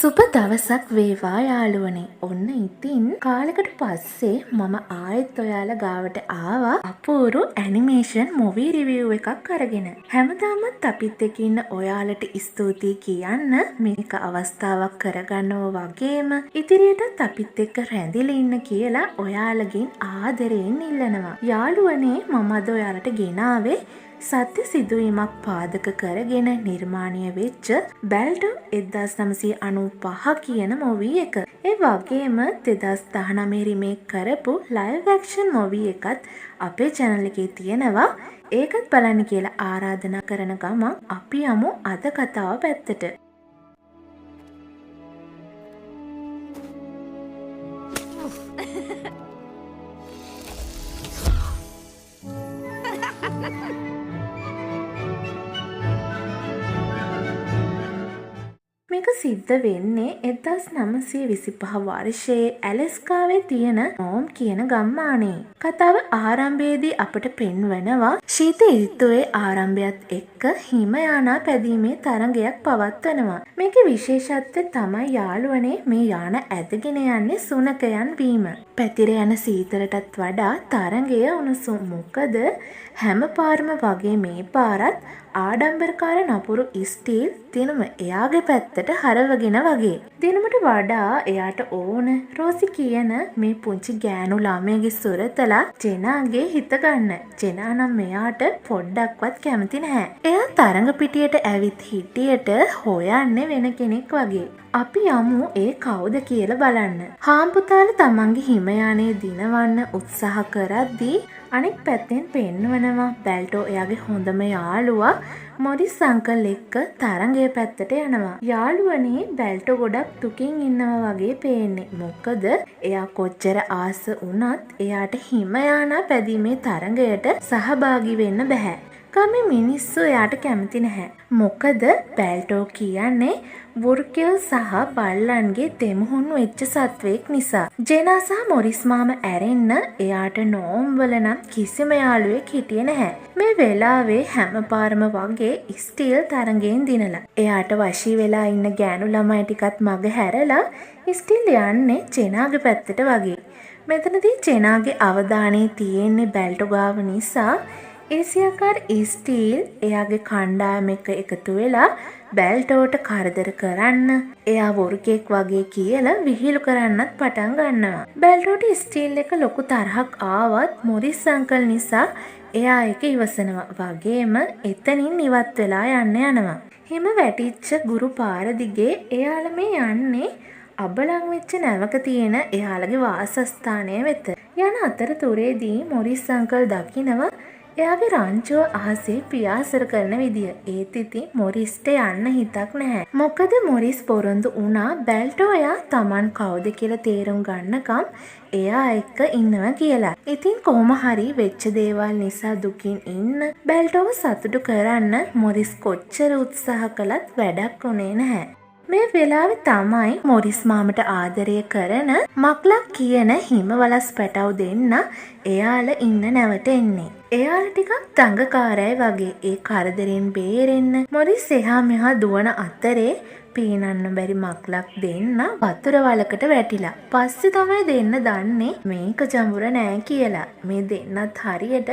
සුබ දවසක් වේවා යාළුවනේ. ඔන්න ඉතින් කාලෙකට පස්සේ මම ආයෙත් ඔයාලා ගාවට ආවා අපූරු ඇනිමේෂන් මුවී රිවිව් එකක් අරගෙන. හැමදාමත් අපිත් එක්ක ඉන්න ඔයාලට ස්තුතියි කියන්න මේක අවස්ථාවක් කරගන්නවා වගේම ඉදිරියටත් අපිත් එක්ක රැඳිලා ඉන්න කියලා ඔයාලගෙන් ආදරයෙන් ඉල්ලනවා. යාළුවනේ මම අද ඔයාලට ගෙනාවේ සත්‍ය සිදුවීමක් පාදක කරගෙන නිර්මාණය වෙච්ච බැල්ටෝ 1995 කියන මොවී එක. ඒ වගේම 2019 රිමේක් කරපු ලයිව් ඇක්ෂන් මොවී එකත් අපේ channel එකේ තියෙනවා. ඒකත් බලන්න කියලා ආරාධනා කරන ගමන් අපි යමු අද කතාව පැත්තට. මේක සිද්ධ වෙන්නේ 1925 වර්ෂයේ ඇලස්කාවේ තියෙන නෝම් කියන ගම්මානයේ. කතාව ආරම්භයේදී අපට පෙන්වනවා ශීත ඍතුවේ ආරම්භයත් එක්ක හිමයානා පැදීමේ තරඟයක් පවත්වනවා. මේකේ විශේෂත්වය තමයි යාළුවනේ මේ යාන ඇදගෙන යන්නේ සුනකයන් වීම. පැතිර යන සීතලටත් වඩා තරඟය උණුසුම්. මොකද හැම පාරම වගේ මේ පාරත් ආඩම්බරකාර නපුරු ස්ටීල් දිනුම එයාගේ පැත්තට හරවගෙන වගේ. දිනුමට වඩා එයාට ඕන රෝසි කියන මේ පුංචි ගෑනු ළමයාගේ සුරතලා ජෙනාගේ හිත ගන්න. ජෙනා නම් මෙයාට පොඩ්ඩක්වත් කැමති නැහැ. එයා තරඟ පිටියට ඇවිත් හිටියට හොයන්නේ වෙන කෙනෙක් වගේ. අපි යමු ඒ කවුද කියලා බලන්න. හාම්පුතාලා තමන්ගේ හිමයානේ දිනවන්න උත්සාහ කරද්දී අනෙක් පැත්තෙන් පෙන්වනවා බැල්ටෝ එයාගේ හොඳම යාළුවා මොරිස් අංකල් එක්ක තරඟයේ පැත්තට යනවා. යාළුවනේ බැල්ටෝ ගොඩක් දුකින් ඉන්නවා වගේ පේන්නේ. මොකද එයා කොච්චර ආස වුණත් එයාට හිමයානා පැදීමේ තරඟයට සහභාගී වෙන්න බෑ. ගමේ මිනිස්සු එයාට කැමති නැහැ. මොකද බැල්ටෝ කියන්නේ වෘකයෝ සහ බල්ලන්ගේ දෙමුහුණු වෙච්ච සත්වෙක් නිසා. ජෙනා සහ මොරිස් මාමා ඇරෙන්න එයාට නෝම් වල නම් කිසිම යාළුවෙක් හිටියේ නැහැ. මේ වෙලාවේ හැම පාරම වගේ ස්ටීල් තරඟයෙන් දිනලා. එයාට වශී වෙලා ඉන්න ගෑනු ළමයි ටිකත් මග හැරලා ස්ටීල් යන්නේ ජෙනාගේ පැත්තට වගේ. මෙතනදී ජෙනාගේ අවධානය තියෙන්නේ බැල්ටෝ ගාව නිසා ඒසියාකාර ස්ටීල් එයාගේ කණ්ඩායම එක්ක එකතු වෙලා බැල්ටෝට කරදර කරන්න එයා වෘකෙක් වගේ කියලා විහිළු කරන්නත් පටන් ගන්නවා. බැල්ටෝට ස්ටීල් එක ලොකු තරහක් ආවත් මොරිස් අංකල් නිසා එයා ඒක ඉවසනවා. වගේම එතනින් ඉවත් වෙලා යනවා. හිම වැටිච්ච ගුරු පාර දිගේ එයාලා මේ යන්නේ අබලන් වෙච්ච නැවක තියෙන එයාලගේ වාසස්ථානය වෙත. යන අතරතුරේදී මොරිස් අංකල් දකිනවා එයාගේ රංචුව අහසේ පියාසර කරන විදිය. ඒත් ඉතින් මොරිස්ට යන්න හිතක් නැහැ. මොකද මොරිස් පොරොන්දු වුණා බැල්ටෝ එයා Taman කවුද කියලා තේරුම් ගන්නකම් එයා එක්ක ඉන්නවා කියලා. ඉතින් කොහොම හරි වෙච්ච දේවල් නිසා දුකින් ඉන්න බැල්ටෝව සතුටු කරන්න මොරිස් කොච්චර උත්සාහ කළත් වැඩක් උනේ නැහැ. මේ වෙලාවේ තමයි මොරිස් මාමට ආදරය කරන මක්ලක් කියන හිමවලස් පැටව් දෙන්න එයාලා ඉන්න නැවට එන්නේ. එයාලා ටිකක් දඟකාරයි වගේ. ඒ කරදරෙන් බේරෙන්න මොරිස් එහා මෙහා දුවන අතරේ පීනන්න බැරි මක්ලක් දෙන්න වතුර වලකට වැටිලා. පස්සේ තමයි දෙන්න දන්නේ මේක ජඹුර නෑ කියලා. මේ දෙන්නත් හරියට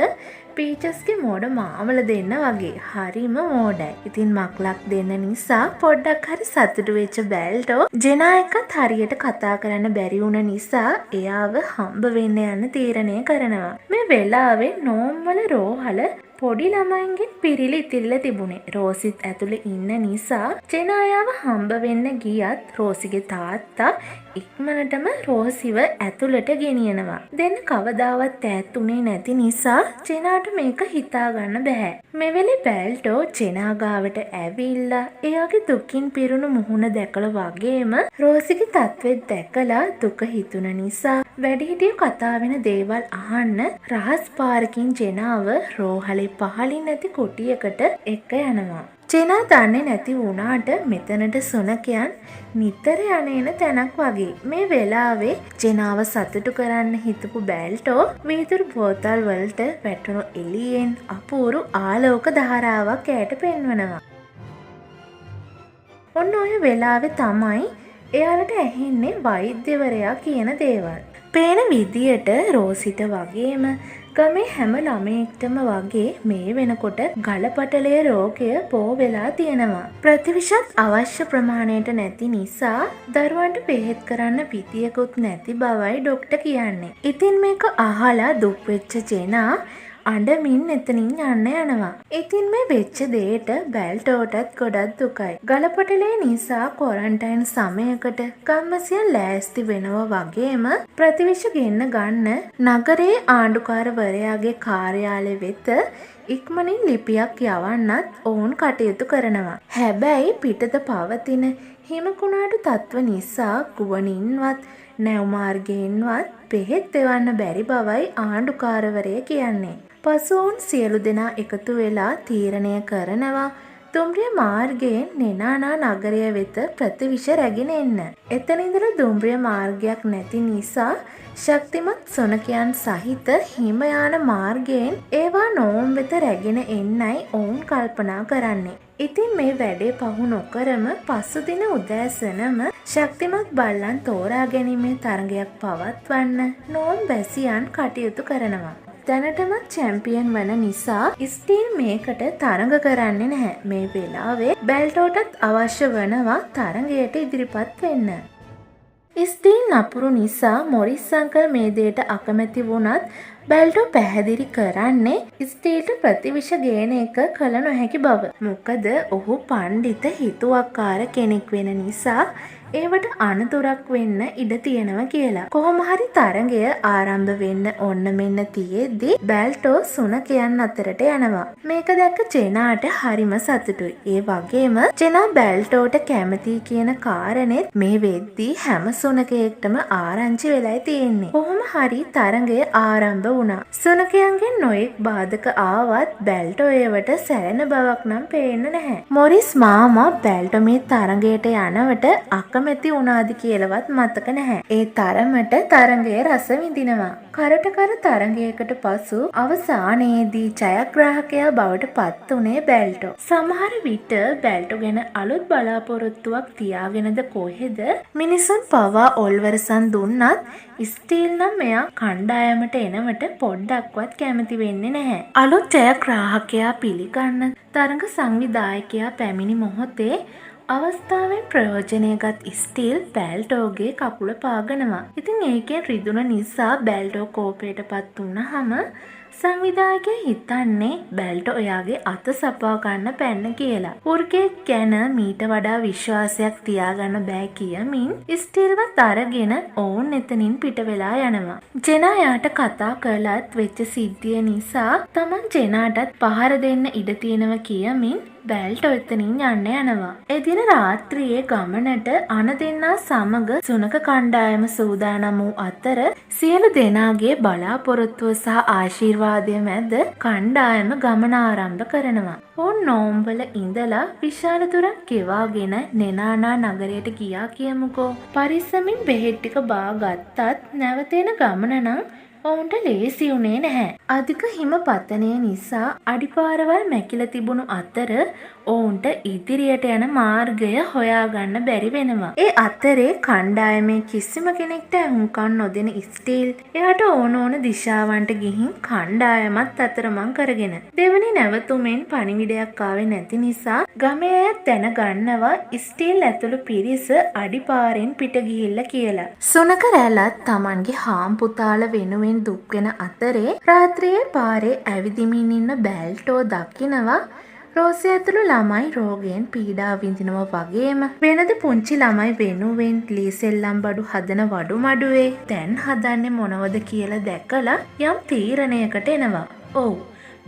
පීචස්ගේ මෝඩ මාමල දෙන්න වගේ. හරිම මෝඩයි. ඉතින් මක්ලක් දෙන්න නිසා පොඩ්ඩක් හරි සතුටු වෙච්ච බැල්ටෝ ජෙනා එක්කත් හරියට කතා කරන්න බැරි වුණ නිසා එයාව හම්බ වෙන්න යන්න තීරණය කරනවා. මේ වෙලාවේ නෝම් වල රෝහල පොඩි ළමයින්ගෙන් පිරිලි ඉතිරිලා තිබුණේ. රෝසිත් ඇතුලේ ඉන්න නිසා ජෙනායාව හම්බ වෙන්න ගියත් රෝසිගේ තාත්තා ඉක්මනටම රෝසිව ඇතුළට ගෙනියනවා. දෙන්න කවදාවත් ඈත්ුනේ නැති නිසා ජෙනාට මේක හිතා ගන්න බෑ. මේ වෙලේ බැල්ටෝ ජෙනා ගාවට ඇවිල්ලා එයාගේ දුකින් පිරුණු මුහුණ දැකලා වගේම රෝසිගේ තත්ත්වෙත් දැකලා දුක හිතුන නිසා වැඩිහිටියෝ කතා වෙන දේවල් අහන්න රහස් පාරකින් ජෙනාව රෝහලේ පහලින් නැති කුටියකට එක්ක යනවා. ජෙනා දන්නේ නැති වුණාට මෙතනට සුනකයන් නිතර යන තැනක් වගේ. මේ වෙලාවේ ජෙනාව සතුටු කරන්න හිතපු බැල්ටෝ වීදුරු බෝතල් වලට වැටුණු එළියෙන් අපූරු ආලෝක ධාරාවක් ඇයට පෙන්වනවා. ඔන්න ඔය වෙලාවේ තමයි එයාලට ඇහෙන්නේ වෛද්‍යවරයා කියන දේවල්. පේන විදියට රෝසිට වගේම ගමේ හැම ළමයෙක්ටම වගේ මේ වෙනකොට ගලපටලේ රෝගය පෝ වෙලා තියෙනවා. ප්‍රතිවිෂත් අවශ්‍ය ප්‍රමාණයට නැති නිසා දරුවන්ට බෙහෙත් කරන්න පිටියකුත් නැති බවයි ඩොක්ටර් කියන්නේ. ඉතින් මේක අහලා දුක් වෙච්ච ජෙනා අඬමින් එතනින් යන්න යනවා. ඉතින් මේ වෙච්ච දෙයට බැල්ටෝටත් ගොඩක් දුකයි. ගලපටලේ නිසා ක්වොරන්ටයින් සමයකට ගම්මැසියන් ලෑස්ති වෙනවා වගේම ප්‍රතිවිෂ ගෙන්න ගන්න නගරයේ ආණ්ඩුකාරවරයාගේ කාර්යාලය වෙත ඉක්මනින් ලිපියක් යවන්නත් ඔවුන් කටයුතු කරනවා. හැබැයි පිටත පවතින හිමකුණාටු තත්ත්ව නිසා ගුවනින්වත් නැව් මාර්ගයෙන්වත් බෙහෙත් එවන්න බැරි බවයි ආණ්ඩුකාරවරය කියන්නේ. පසු ඔවුන් සියලු දෙනා එකතු වෙලා තීරණය කරනවා දුම්රිය මාර්ගයෙන් නෙනානා නගරය වෙත ප්‍රතිවිෂ රැගෙන එන්න. එතන ඉඳලා දුම්රිය මාර්ගයක් නැති නිසා ශක්තිමත් සොනකයන් සහිත හිමයාන මාර්ගයෙන් ඒවා නෝම් වෙත රැගෙන එන්නයි ඔවුන් කල්පනා කරන්නේ. ඉතින් මේ වැඩේ පහු නොකරම පසුදින උදෑසනම ශක්තිමත් බල්ලන් තෝරා ගැනීමේ තරගයක් පවත්වන්න නෝම් බැසියන් කටයුතු කරනවා. දැනටමත් චැම්පියන් වන නිසා ස්ටීල් මේකට තරඟ කරන්නේ නැහැ. මේ වෙලාවේ බැල්ටෝටත් අවශ්‍ය වනවා තරඟයට ඉදිරිපත් වෙන්න. ස්ටීල් නපුරු නිසා මොරිස් අංකල් මේ දෙයට අකමැති වුණත් බැල්ටෝ පැහැදිලි කරන්නේ ස්ටීල්ට ප්‍රතිවිෂ ගේන එක කළ නොහැකි බව. මොකද ඔහු පණ්ඩිත හිතුවක්කාර කෙනෙක් වෙන නිසා ඒවට අනතුරක් වෙන්න ඉඩ තියෙනවා කියලා. කොහොම හරි තරඟය ආරම්භ වෙන්න ඔන්න මෙන්න තියෙද්දි බැල්ටෝ සුනකයන් අතරට යනවා. මේක දැක්ක ජෙනාට හරිම සතුටුයි. ඒ වගේම ජෙනා බැල්ටෝට කැමති කියන කාරණෙත් මේ වෙද්දී හැම සුනකයෙක්ටම ආරංචි වෙලයි තියෙන්නේ. කොහොම හරි තරඟය ආරම්භ වුණා. සුනකයන්ගෙන් නොයෙක් බාධක ආවත් බැල්ටෝ ඒවට සැලෙන බවක් නම් පේන්නේ නැහැ. මොරිස් මාමා බැල්ටෝ මේ තරඟයට යනවට අකමැති වුණාද කියලාවත් මතක නැහැ. ඒ තරමට තරඟය රස විඳිනවා. කරට කර තරඟයකට පසු අවසානයේදී ජයග්‍රාහකයා බවට පත් උනේ බැල්ටෝ. සමහර විට බැල්ටෝ ගැන අලුත් බලාපොරොත්තුවක් තියාගෙනද කොහෙද මිනිසුන් පවා ඔල්වරසන් දුන්නත් ස්ටීල් නම් මෙයා කණ්ඩායමට එනවට පොඩ්ඩක්වත් කැමති වෙන්නේ නැහැ. අලුත් ජයග්‍රාහකයා පිළිගන්න තරඟ සංවිධායකයා පැමිණි මොහොතේ අවස්ථාවෙන් ප්‍රයෝජනයගත් ස්ටීල් බැල්ටෝගේ කකුල පාගනවා. ඉතින් ඒකෙන් රිදුන නිසා බැල්ටෝ කෝපයට පත් වුණාම සංවිධායකයා හිතන්නේ බැල්ටෝ එයාගේ අත සපා ගන්න පැන්න කියලා. පුර්කෙක් ගැන මීට වඩා විශ්වාසයක් තියාගන්න බෑ කියමින් ස්ටීල්වත් අරගෙන ඔවුන් එතනින් පිට වෙලා යනවා. ජෙනා යාට කතා කළත් වෙච්ච සිද්ධිය නිසා තමන් ජෙනාටත් පහර දෙන්න ඉඩ තියෙනවා කියමින් බැල්ටෝ එතනින් යන්න යනවා. එදින රාත්‍රියේ ගමනට අන දෙන්නා සමග සුනක කණ්ඩායම සූදානම් වූ අතර සියලු දෙනාගේ බලාපොරොත්තුව සහ ආශිර්වාදය මැද කණ්ඩායම ගමන ආරම්භ කරනවා. ඔවුන් නෝම්වල ඉඳලා විශාල දුරක් ගෙවාගෙන නෙනානා නගරයට ගියා කියමුකෝ. පරිස්සමින් බෙහෙත් ටික බා ගත්තත් නැවතෙන ගමන නම් ඔවුන්ට ලේසි වුණේ නැහැ. අධික හිම පතනය නිසා අඩිපාරවල් මැකිලා තිබුණු අතර ඔවුන්ට ඉදිරියට යන මාර්ගය හොයාගන්න බැරි වෙනවා. ඒ අතරේ කණ්ඩායමේ කිසිම කෙනෙක්ට අහුම්කම් නොදෙන ස්ටීල් එයාට ඕන දිශාවන්ට ගිහින් කණ්ඩායමත් අතරමං කරගෙන දෙවනි නැවතුමෙන් පණිවිඩයක් ආවේ නැති නිසා ගමේ අය දැනගන්නවා ස්ටීල් ඇතුළු පිරිස අඩිපාරෙන් පිට ගිහිල්ලා කියලා. සුනක රැලත් Tamanගේ හාම් පුතාල වෙනුවෙන් දුක් වෙන අතරේ රාත්‍රියේ පාරේ ඇවිදිමින් ඉන්න බැල්ටෝ දකිනවා රෝසි ඇතුළු ළමයි රෝගයෙන් පීඩා විඳිනවා වගේම වෙනද පුංචි ළමයි වෙනුවෙන් ලීසෙල්ලම් බඩු හදන වඩු මඩුවේ දැන් හදන්නේ මොනවද කියලා දැකලා යම් තීරණයකට එනවා. ඔව්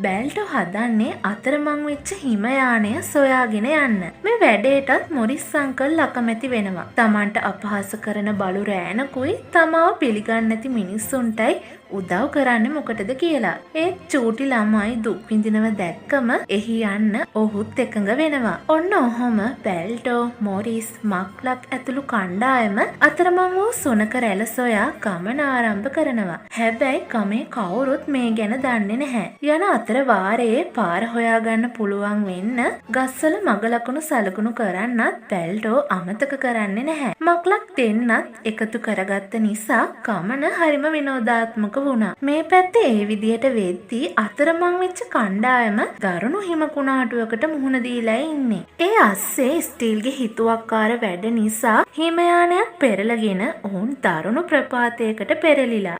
බැල්ටෝ හදන්නේ අතරමං වෙච්ච හිම යානය සොයාගෙන යන්න. මේ වැඩේටත් මොරිස් අංකල් අකමැති වෙනවා. Tamanට අපහාස කරන බලු රෑනකුයි තමාව පිළිගන්නේ නැති මිනිස්සුන්ටයි උදව් කරන්නේ මොකටද කියලා. ඒත් චූටි ළමයි දුක් විඳිනව දැක්කම එහි යන්න ඔහුත් එකඟ වෙනවා. ඔන්න ඔහොම බෙල්ටෝ, මොරිස්, මක්ලක් ඇතුළු කණ්ඩායම අතරමං වූ සුනක රැළ සොයා ගමන ආරම්භ කරනවා. හැබැයි ගමේ කවුරුත් මේ ගැන දන්නේ නැහැ. යන අතර වාරයේ පාර හොයාගන්න පුළුවන් වෙන්න ගස්වල මග ලකුණු සලකුණු කරන්නත් බෙල්ටෝ අමතක කරන්නේ නැහැ. මක්ලක් දෙන්නත් එකතු කරගත්ත නිසා ගමන හරිම විනෝදාත්මක වුණා. මේ පැත්තේ ඒ විදියට වෙද්දී අතරමං වෙච්ච කණ්ඩායම දරුණු හිමකුණාටුවකට මුහුණ දීලා ඉන්නේ. ඒ අස්සේ ස්ටීල්ගේ හිතුවක්කාර වැඩ නිසා හිමයානයක් පෙරලගෙන ඔවුන් දරුණු ප්‍රපාතයකට පෙරලිලා.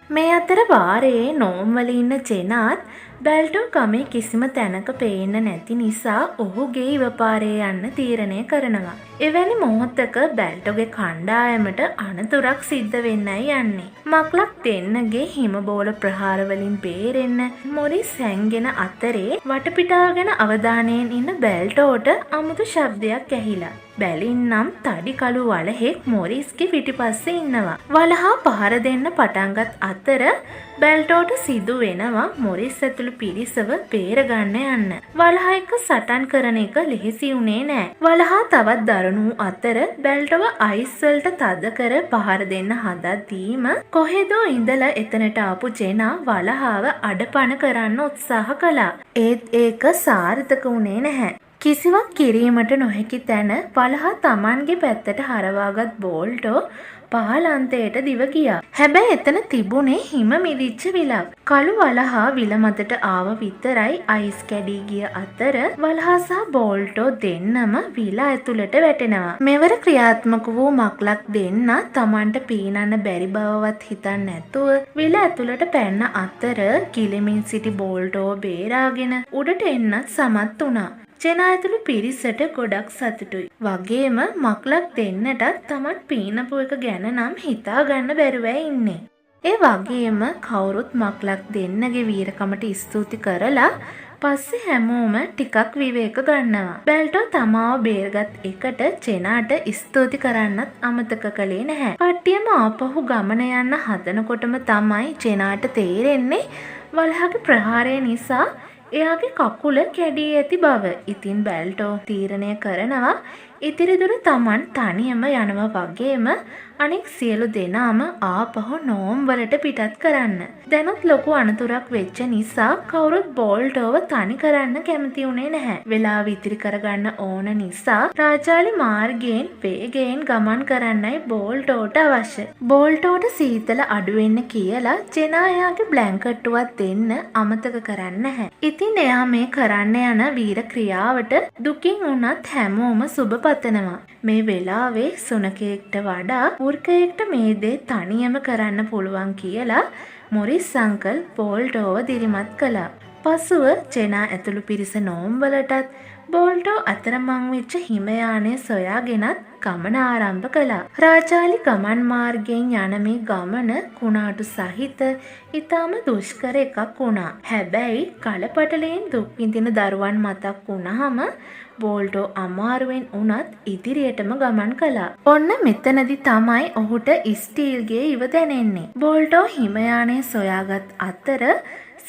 මේ අතර වාරයේ නෝම්වල ඉන්න ජෙනාත් බෙල්ටෝ ගමේ කිසිම තැනක පේන්න නැති නිසා ඔහුගේ ඉවපාරේ යන්න තීරණය කරනවා. එවැනි මොහොතක බෙල්ටෝගේ කණ්ඩායමට අනතුරක් සිද්ධ වෙන්නයි යන්නේ. මක්ලක් දෙන්නගේ හිමබෝල ප්‍රහාරවලින් බේරෙන්න මොරිස් හැංගෙන අතරේ වටපිටාගෙන අවධානයෙන් ඉන්න බෙල්ටෝට අමුතු ශබ්දයක් ඇහිලා. බැලින්නම් තඩි කළු වලහෙක් මොරිස්ගේ පිටිපස්සේ ඉන්නවා. වලහා පහර දෙන්න පටන්ගත් අතර බෙල්ටෝට සිදු වෙනවා මොරිස් ඇතුළු පිරිසව බේරගන්න යන්න. වලහා එක්ක සටන් කරන එක ලෙහෙසි වුණේ නෑ. වලහා තවත් දරුණු අතර බෙල්ටව අයිස් වලට තද කර පහර දෙන්න හදද්දීම කොහෙදෝ ඉඳලා එතනට ආපු ජෙනා වලහාව අඩපණ කරන්න උත්සාහ කළා. ඒත් ඒක සාර්ථක වුණේ නැහැ. කිසිවක් කිරීමට නොහැකි තැන වලහා තමන්ගේ පැත්තට හරවාගත් බෝල්ටෝ පහළන්තයට දිව ගියා. හැබැයි එතන තිබුණේ හිම මිදිච්ච විලක්. කළු වලහා විල මතට ආව විතරයි අයිස් කැඩී ගිය අතර වලහා සහ බෝල්ටෝ දෙන්නම විල ඇතුළට වැටෙනවා. මෙවර ක්‍රියාත්මක වූ මක්ලක් දෙන්න තමන්ට පීනන්න බැරි බවවත් හිතන්න නැතුව විල ඇතුළට පැන්න අතර කිලිමින් සිටි බෝල්ටෝ බේරාගෙන උඩට එන්නත් සමත් වුණා. ජෙනා ඇතුළු පිරිසට ගොඩක් සතුටුයි. වගේම මක්ලක් දෙන්නටත් තමන් පීනපු එක ගැන නම් හිතා ගන්න බැරුව ඉන්නේ. ඒ වගේම කවුරුත් මක්ලක් දෙන්නගේ වීරකමට ස්තුති කරලා පස්සේ හැමෝම ටිකක් විවේක ගන්නවා. බෙල්ටෝ තමාව බේරගත් එකට ජෙනාට ස්තුති කරන්නත් අමතක කළේ නැහැ. කට්ටියම ආපහු ගමන යන්න හදනකොටම තමයි ජෙනාට තේරෙන්නේ වලහාගේ ප්‍රහාරය නිසා එයාගේ කකුල කැඩී ඇති බව. ඉතින් බෙල්ටෝ තීරණය කරනවා ඉතිරි දුර තමන් තනියම යනවා වගේම අනෙක් සියලු දෙනාම ආපහු නෝම් වලට පිටත් කරන්න. දැනුත් ලොකු අනතුරක් වෙච්ච නිසා කවුරුත් බෝල්ටෝව තනි කරන්න කැමති වුණේ නැහැ. වෙලාව ඉතිරි කරගන්න ඕන නිසා රාජාලි මාර්ගයෙන් වේගයෙන් ගමන් කරන්නයි බෝල්ටෝට අවශ්‍ය. බෝල්ටෝට සීතල අඩු වෙන්න කියලා ජෙනා එයාගේ බ්ලැන්කට්ටුවක් දෙන්න අමතක කරන්නේ නැහැ. ඉතින් එයා මේ කරන්න යන වීර ක්‍රියාවට දුකින් වුණත් හැමෝම සුබ පතනවා. මේ වෙලාවේ සුනකයෙක්ට වඩා වෘකයෙක්ට මේ දේ තනියම කරන්න පුළුවන් කියලා මොරිස් අංකල් බෝල්ටෝව දිරිමත් කළා. පසුව ජෙනා ඇතුළු පිරිස නෝම්වලටත් බෝල්ටෝ අතරමං වෙච්ච හිමයානය සොයාගෙනත් ගමන ආරම්භ කළා. රාජාලි ගමන් මාර්ගයෙන් යන මේ ගමන කුණාටු සහිත ඉතාම දුෂ්කර එකක් වුණා. හැබැයි කලපටලයෙන් දුක් විඳින දරුවන් මතක් වුණාම බෝල්ටෝ අමාරුවෙන් වුණත් ඉදිරියටම ගමන් කළා. ඔන්න මෙතනදි තමයි ඔහුට ස්ටීල්ගේ ඉව දැනෙන්නේ. බෝල්ටෝ හිමයානය සොයාගත් අතර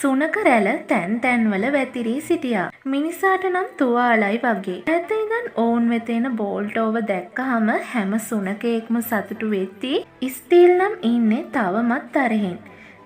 සුනක රැළ තැන් තැන්වල වැතිරී සිටියා. මිනිසාට නම් තුවාලයි වගේ. ඇත ඉඳන් ඔවුන් වෙත එන බෝල්ටෝව දැක්කහම හැම සුනකයෙක්ම සතුටු වෙද්දී ස්ටීල් නම් ඉන්නේ තවමත් තරහින්.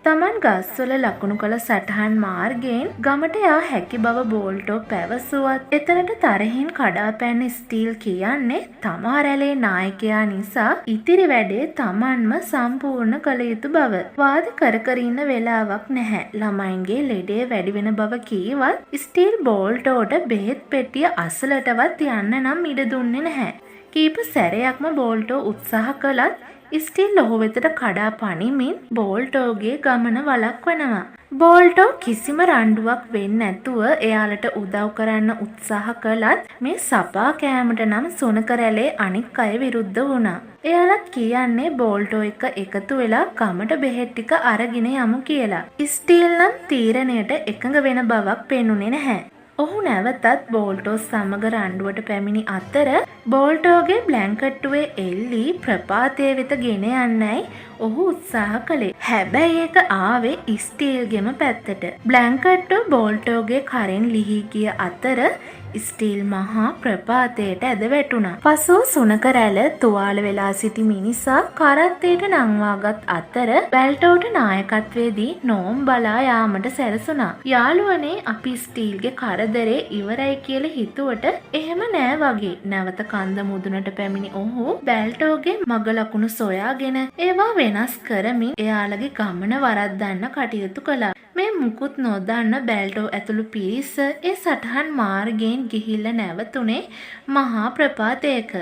තමන් ගස්වල ලකුණු කළ සටහන් මාර්ගයෙන් ගමට යා හැකි බව බෝල්ටෝ පැවසුවත් එතනට තරහින් කඩාපැන්න ස්ටීල් කියන්නේ තමා රැළේ නායකයා නිසා ඉතිරි වැඩේ තමන්ම සම්පූර්ණ කළ යුතු බව. වාද කර කර ඉන්න වෙලාවක් නැහැ. ළමයින්ගේ ලෙඩේ වැඩි වෙන බව කීවත් ස්ටීල් බෝල්ටෝට බෙහෙත් පෙට්ටිය අසලටවත් යන්න නම් ඉඩ දුන්නේ නැහැ. කීප සැරයක්ම බෝල්ටෝ උත්සාහ කළත් ස්ටීල් ඔහු වෙතට කඩා පනිමින් බෝල්ටෝගේ ගමන වළක්වනවා. බෝල්ටෝ කිසිම රණ්ඩුවක් වෙන්නේ නැතුව එයාලට උදව් කරන්න උත්සාහ කළත් මේ සපා කෑමට නම් සුනක රැළේ අනික් අය විරුද්ධ වුණා. එයාලත් කියන්නේ බෝල්ටෝ එක්ක එකතු වෙලා ගමට බෙහෙත් ටික අරගෙන යමු කියලා. ස්ටීල් නම් තීරණයට එකඟ වෙන බවක් පෙනුනේ නැහැ. ඔහු නැවතත් බෝල්ටෝ සමග රණ්ඩුවට පැමිණි අතර බෝල්ටෝගේ බ්ලැන්කට්ටුවේ එල්ලි ප්‍රපාතය වෙත ගෙන යන්නයි ඔහු උත්සාහ කළේ. හැබැයි ඒක ආවේ ස්ටීල්ගෙම පැත්තට. බ්ලැන්කට්ටු බෝල්ටෝගේ කරෙන් ලිහි ගිය අතර ස්ටීල් මහා ප්‍රපාතයට ඇද වැටුණා. පසුව සුනක රැළ තුවාල වෙලා සිටි මිනිසා කරත්තයට නංවාගත් අතර බැල්ටෝට නායකත්වයේදී නෝම් බලා යාමට සැරසුණා. යාළුවනේ අපි ස්ටීල්ගේ කරදරේ ඉවරයි කියලා හිතුවට එහෙම නෑ වගේ. නැවත කන්ද මුදුනට පැමිණි ඔහු බැල්ටෝගේ මග ලකුණු සොයාගෙන ඒවා වෙනස් කරමින් එයාලගේ ගමන වරද්දන්න කටයුතු කළා. මේ මුකුත් නොදන්න බැල්ටෝ ඇතුළු පිරිස ඒ සටහන් මාර්ගයෙන් ගිහිල්ලා නැවතුනේ මහා ප්‍රපාතයක.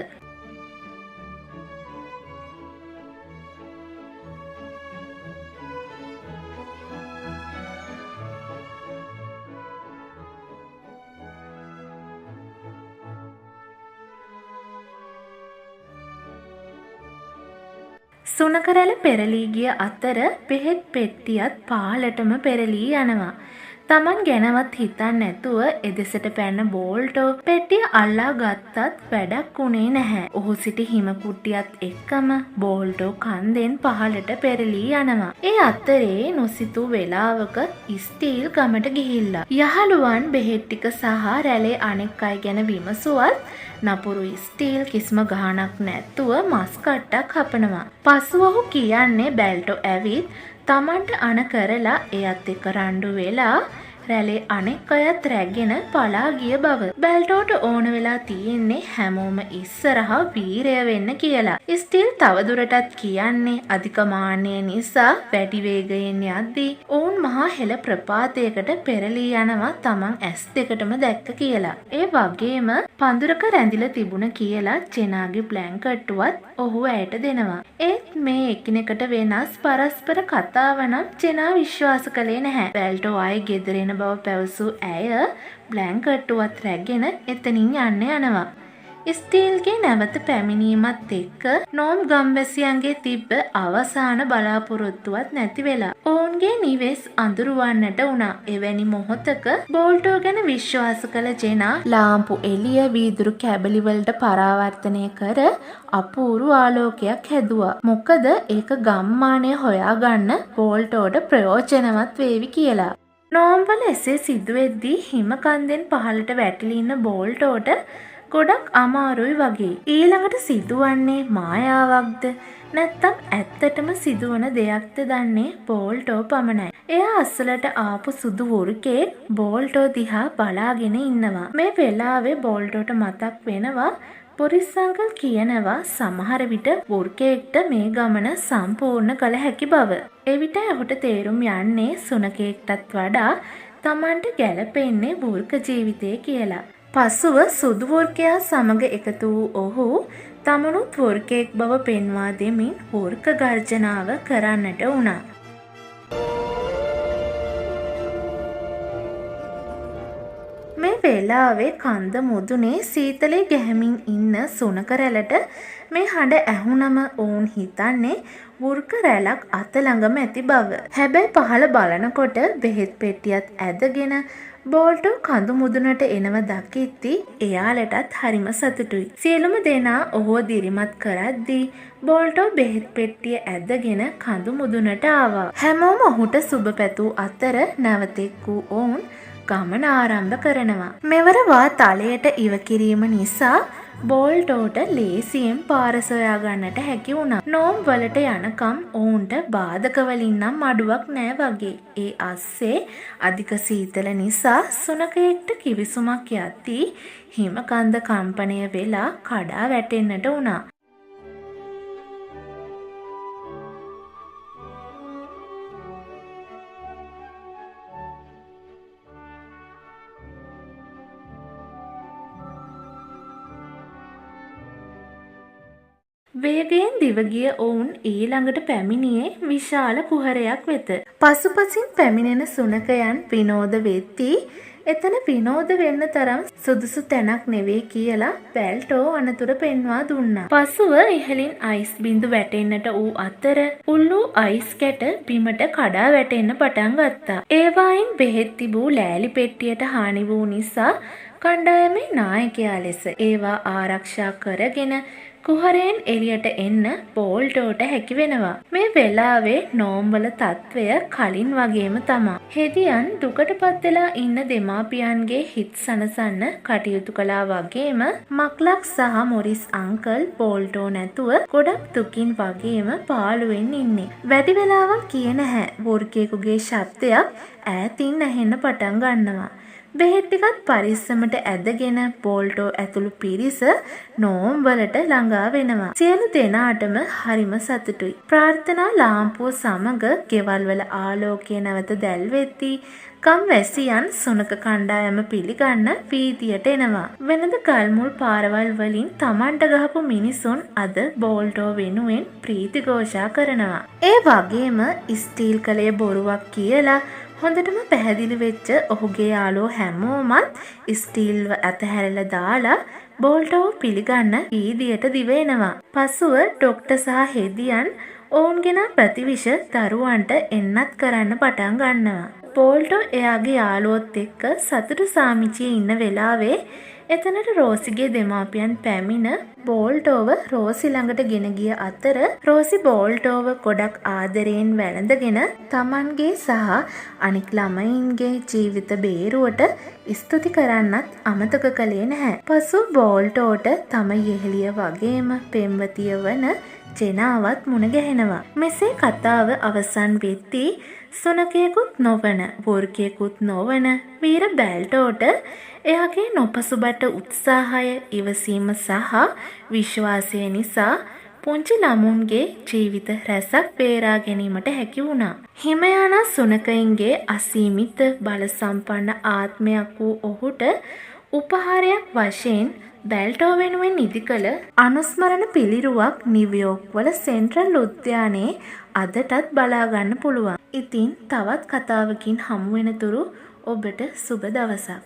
සුනකරැළ පෙරලී ගිය අතර බෙහෙත් පෙට්ටියත් පාලටම පෙරලී යනවා. Taman ගැනවත් හිතන්නේ නැතුව එදෙසට පැන බෝල්ටෝ පෙට්ටිය අල්ලා ගත්තත් වැඩක් උනේ නැහැ. ඔහු සිටි හිම කුට්ටියත් එක්කම බෝල්ටෝ කන්දෙන් පහළට පෙරලී යනවා. ඒ අතරේ නොසිතූ වෙලාවක ස්ටීල් ගමට ගිහිල්ලා යහළුවන් බෙහෙත් ටික සහ රැළේ අනෙක් අය ගැන විමසුවත් නපුරු ස්ටීල් කිසිම ගහනක් නැතුව මස් කට්ටක් හපනවා. පසුව ඔහු කියන්නේ බැල්ටෝ ඇවිත් තමන්ට අණ කරලා එයත් එක්ක රණ්ඩු වෙලා රැළේ අනෙක් අයත් රැගෙන පලා ගිය බව. බැල්ටෝට ඕන වෙලා තියෙන්නේ හැමෝම ඉස්සරහා වීරය වෙන්න කියලා. ස්ටීල් තවදුරටත් කියන්නේ අධික මාන්නය නිසා වැඩි වේගයෙන් යද්දී ඔවුන් මහා හෙළ ප්‍රපාතයකට පෙරලී යනවා තමන් ඇස් දෙකටම දැක්ක කියලා. ඒ වගේම පඳුරක රැඳිලා තිබුණ කියලා චෙනාගේ බ්ලැන්කට්ටුවත් ඔහු ඇයට දෙනවා. ඒත් මේ එකිනෙකට වෙනස් පරස්පර කතාව නම් චෙනා විශ්වාස කළේ නැහැ. බැල්ටෝ ආයේ ගෙදර එන බව පැවසූ ඇය බ්ලැන්කට්ටුවත් රැගෙන එතනින් යන්න යනවා. ස්ටීල්ගේ නැවත පැමිණීමත් එක්ක නෝම් ගම්වැසියන්ගේ තිබ්බ අවසාන බලාපොරොත්තුවත් නැති වෙලා ඔවුන්ගේ නිවෙස් අඳුරවන්නට වුණා. එවැනි මොහොතක බෝල්ටෝ ගැන විශ්වාස කළ ජෙනා ලාම්පු එළිය වීදුරු කැබලි වලට පරාවර්තනය කර අපූරු ආලෝකයක් හැදුවා. මොකද ඒක ගම්මානය හොයාගන්න බෝල්ටෝට ප්‍රයෝජනවත් වේවි කියලා. නෝම්වල එසේ සිදුවෙද්දී හිම කන්දෙන් පහළට වැටිලා ඉන්න බෝල්ටෝට ගොඩක් අමාරුයි වගේ. ඊළඟට සිදුවන්නේ මායාවක්ද නැත්නම් ඇත්තටම සිදුවන දෙයක්ද දන්නේ බෝල්ටෝ පමණයි. එයා අස්සලට ආපු සුදු වෘකේ බෝල්ටෝ දිහා බලාගෙන ඉන්නවා. මේ වෙලාවේ බෝල්ටෝට මතක් වෙනවා පොරිස් අංකල් කියනවා සමහර විට වෘකේක්ට මේ ගමන සම්පූර්ණ කළ හැකි බව. එවිට ඔහුට තේරුම් යන්නේ සුනකෙක්ටත් වඩා Tamanට ගැළපෙන්නේ වෘක ජීවිතය කියලා. පසුව සුදු වෘකයා සමග එකතු වූ ඔහු තමනුත් වෘකෙක් බව පෙන්වා දෙමින් වෘක ගර්ජනාව කරන්නට වුණා. මේ වෙලාවේ කන්ද මුදුනේ සීතලේ ගැහමින් ඉන්න සුනක රැළට මේ හඬ ඇහුනම ඔවුන් හිතන්නේ වෘක රැළක් අත ළඟම ඇති බව. හැබැයි පහළ බලනකොට බෙහෙත් පෙට්ටියත් ඇදගෙන බෝල්ටෝ කඳු මුදුනට එනව දකිද්දි එයාලටත් හරිම සතුටුයි. සියලුම දෙනා ඔහුව දිරිමත් කරද්දී බෝල්ටෝ බෙහෙත් පෙට්ටිය ඇදගෙන කඳු මුදුනට ආවා. හැමෝම ඔහුට සුබ පැතූ අතර නැවතෙක් වූ ඔවුන් ගමන ආරම්භ කරනවා. මෙවර වා තලයට ඉව කිරීම නිසා බෝල්ටෝට ලේසියෙන් පාර සොයා ගන්නට හැකි වුණා. නෝම් වලට යනකම් ඔවුන්ට බාධක වලින් නම් අඩුවක් නෑ වගේ. ඒ අස්සේ අධික සීතල නිසා සුනකයෙක්ට කිවිසුමක් යද්දී හිම කන්ද කම්පණය වෙලා කඩා වැටෙන්නට වුණා. වේගයෙන් දිවගිය ඔවුන් ඊළඟට පැමිණියේ විශාල කුහරයක් වෙත. පසුපසින් පැමිණෙන සුනකයන් විනෝද වෙද්දී එතන විනෝද වෙන්න තරම් සුදුසු තැනක් නෙවෙයි කියලා බෙල්ටෝ අනතුර පෙන්වා දුන්නා. පසුව ඉහළින් අයිස් බිඳු වැටෙන්නට වූ අතර උල්ලු අයිස් කැට බිමට කඩා වැටෙන්න පටන් ගත්තා. ඒවායින් බෙහෙත් තිබූ ලෑලි පෙට්ටියට හානි වූ නිසා කණ්ඩායමේ නායකයා ලෙස ඒවා ආරක්ෂා කරගෙන කුහරයෙන් එළියට එන්න බෝල්ටෝට හැකි වෙනවා. මේ වෙලාවේ නෝම් වල තත්වය කලින් වගේම තමා. හෙදියන් දුකට පත් වෙලා ඉන්න දෙමාපියන්ගේ හිත් සනසන්න කටයුතු කළා වගේම මක්ලක් සහ මොරිස් අංකල් බෝල්ටෝ නැතුව ගොඩක් දුකින් වගේම පාළුවෙන් ඉන්නේ. වැඩි වෙලාවක් කිය නැහැ. වෘකයෙකුගේ ශබ්දයක් ඈතින් ඇහෙන්න පටන් ගන්නවා. බෙහෙත් ටිකත් පරිස්සමට ඇදගෙන බෝල්ටෝ ඇතුළු පිරිස නෝම් වලට ළඟා වෙනවා. සියලු දෙනාටම හරිම සතුටුයි. ප්‍රාර්ථනා ලාම්පුව සමග ගෙවල් වල ආලෝකය නැවත දැල්වෙද්දී ගම්වැසියන් සුනක කණ්ඩායම පිළිගන්න වීදියට එනවා. වෙනද ගල්මුල් පාරවල් වලින් තමන්ට ගහපු මිනිසුන් අද බෝල්ටෝ වෙනුවෙන් ප්‍රීති ഘോഷා කරනවා. ඒ වගේම ස්ටීල් කලේ බොරුවක් කියලා හොඳටම පැහැදිලි වෙච්ච ඔහුගේ යාළුවෝ හැමෝමත් ස්ටීල්ව අතහැරලා දාලා බෝල්ටෝ පිළිගන්න වීදියට දිවෙනවා. පසුව ඩොක්ටර් සහ හෙදියන් ඔවුන්ගෙන ප්‍රතිවිෂ දරුවන්ට එන්නත් කරන්න පටන් ගන්නවා. බෝල්ටෝ එයාගේ යාළුවොත් එක්ක සතුටු සාමිචියේ ඉන්න වෙලාවේ එතනට රෝසිගේ දෙමාපියන් පැමිණ බෝල්ටෝව රෝසි ළඟට ගෙන ගිය අතර රෝසි බෝල්ටෝව ගොඩක් ආදරයෙන් වැළඳගෙන තමන්ගේ සහ අනික් ළමයින්ගේ ජීවිත බේරුවට ස්තුති කරන්නත් අමතක කළේ නැහැ. පසු බෝල්ටෝට තම යෙහෙළිය වගේම පෙම්වතිය වන ජෙනාවත් මුණ ගැහෙනවා. මෙසේ කතාව අවසන් වෙද්දී සුනකයෙකුත් නොවන වෘකයෙකුත් නොවන වීර බෙල්ටෝට එයාගේ නොපසුබට උත්සාහය, ඉවසීම සහ විශ්වාසය නිසා පුංචි ළමුන්ගේ ජීවිත රැසක් බේරා ගැනීමට හැකි වුණා. හිමයානා සුනකයින්ගේ අසීමිත බල සම්පන්න ආත්මයක් වූ ඔහුට උපහාරයක් වශයෙන් බෙල්ටෝ වෙනුවෙන් ඉදි කළ අනුස්මරණ පිළිරුවක් නිව්යෝක් වල සෙන්ට්‍රල් උද්‍යානයේ අදටත් බලා ගන්න පුළුවන්. ඉතින් තවත් කතාවකින් හමු වෙනතුරු ඔබට සුබ දවසක්.